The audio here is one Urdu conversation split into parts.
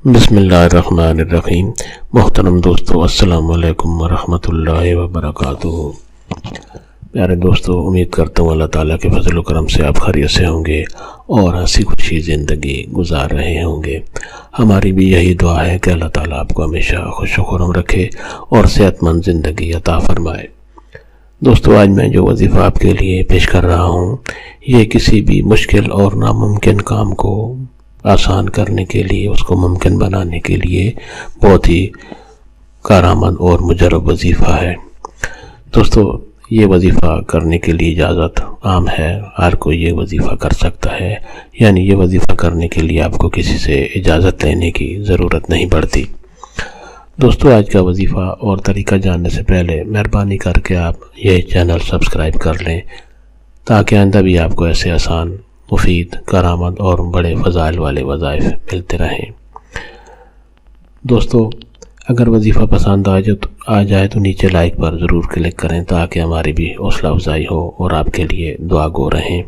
بسم اللہ الرحمن الرحیم۔ محترم دوستو، السلام علیکم ورحمۃ اللہ وبرکاتہ۔ پیارے دوستو، امید کرتا ہوں اللہ تعالیٰ کے فضل و کرم سے آپ خیریت سے ہوں گے اور ہنسی خوشی زندگی گزار رہے ہوں گے۔ ہماری بھی یہی دعا ہے کہ اللہ تعالیٰ آپ کو ہمیشہ خوش و خرم رکھے اور صحت مند زندگی عطا فرمائے۔ دوستو، آج میں جو وظیفہ آپ کے لیے پیش کر رہا ہوں، یہ کسی بھی مشکل اور ناممکن کام کو آسان کرنے کے لیے، اس کو ممکن بنانے کے لیے بہت ہی کارآمد اور مجرب وظیفہ ہے۔ دوستو، یہ وظیفہ کرنے کے لیے اجازت عام ہے، ہر کوئی یہ وظیفہ کر سکتا ہے، یعنی یہ وظیفہ کرنے کے لیے آپ کو کسی سے اجازت لینے کی ضرورت نہیں پڑتی۔ دوستو، آج کا وظیفہ اور طریقہ جاننے سے پہلے مہربانی کر کے آپ یہ چینل سبسکرائب کر لیں، تاکہ آئندہ بھی آپ کو ایسے آسان، مفید، کارآمد اور بڑے فضائل والے وظائف ملتے رہیں۔ دوستو، اگر وظیفہ پسند آ جائے تو نیچے لائک پر ضرور کلک کریں، تاکہ ہماری بھی حوصلہ افزائی ہو اور آپ کے لیے دعا گو رہیں۔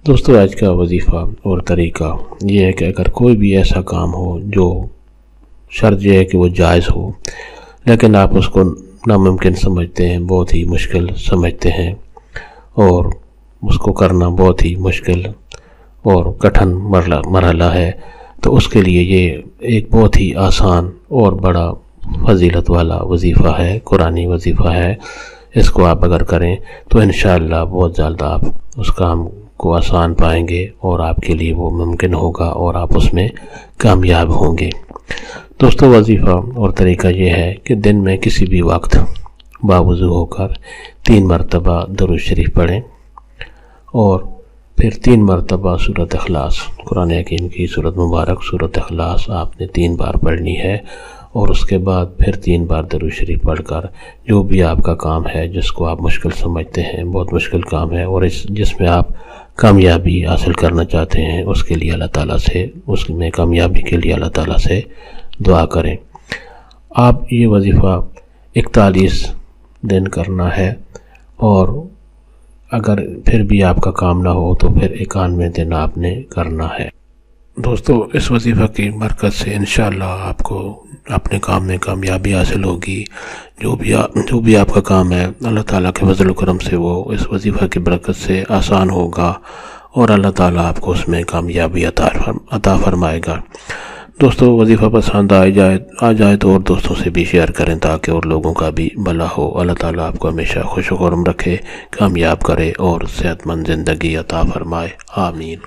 دوستو، آج کا وظیفہ اور طریقہ یہ ہے کہ اگر کوئی بھی ایسا کام ہو جو شرط یہ ہے کہ وہ جائز ہو، لیکن آپ اس کو ناممکن سمجھتے ہیں، بہت ہی مشکل سمجھتے ہیں اور اس کو کرنا بہت ہی مشکل اور کٹھن مرحلہ ہے، تو اس کے لیے یہ ایک بہت ہی آسان اور بڑا فضیلت والا وظیفہ ہے، قرآنی وظیفہ ہے۔ اس کو آپ اگر کریں تو انشاءاللہ بہت جلد آپ اس کام کو آسان پائیں گے اور آپ کے لیے وہ ممکن ہوگا اور آپ اس میں کامیاب ہوں گے۔ دوستو، وظیفہ اور طریقہ یہ ہے کہ دن میں کسی بھی وقت باوضو ہو کر 3 مرتبہ درود شریف پڑھیں اور پھر 3 مرتبہ سورۃ اخلاص، قرآن حکیم کی سورۃ مبارک سورۃ اخلاص آپ نے 3 بار پڑھنی ہے، اور اس کے بعد پھر 3 بار درود شریف پڑھ کر جو بھی آپ کا کام ہے، جس کو آپ مشکل سمجھتے ہیں، بہت مشکل کام ہے اور جس میں آپ کامیابی حاصل کرنا چاہتے ہیں، اس کے لیے اللہ تعالیٰ سے، اس میں کامیابی کے لیے اللہ تعالیٰ سے دعا کریں۔ آپ یہ وظیفہ 41 دن کرنا ہے، اور اگر پھر بھی آپ کا کام نہ ہو تو پھر 91 دن آپ نے کرنا ہے۔ دوستو، اس وظیفہ کی برکت سے انشاءاللہ آپ کو اپنے کام میں کامیابی حاصل ہوگی۔ جو بھی آپ کا کام ہے، اللہ تعالیٰ کے فضل و کرم سے وہ اس وظیفہ کی برکت سے آسان ہوگا اور اللہ تعالیٰ آپ کو اس میں کامیابی عطا فرمائے گا۔ دوستو، وظیفہ پسند آ جائے تو اور دوستوں سے بھی شیئر کریں، تاکہ اور لوگوں کا بھی بھلا ہو۔ اللہ تعالیٰ آپ کو ہمیشہ خوش و خرم رکھے، کامیاب کرے اور صحت مند زندگی عطا فرمائے۔ آمین۔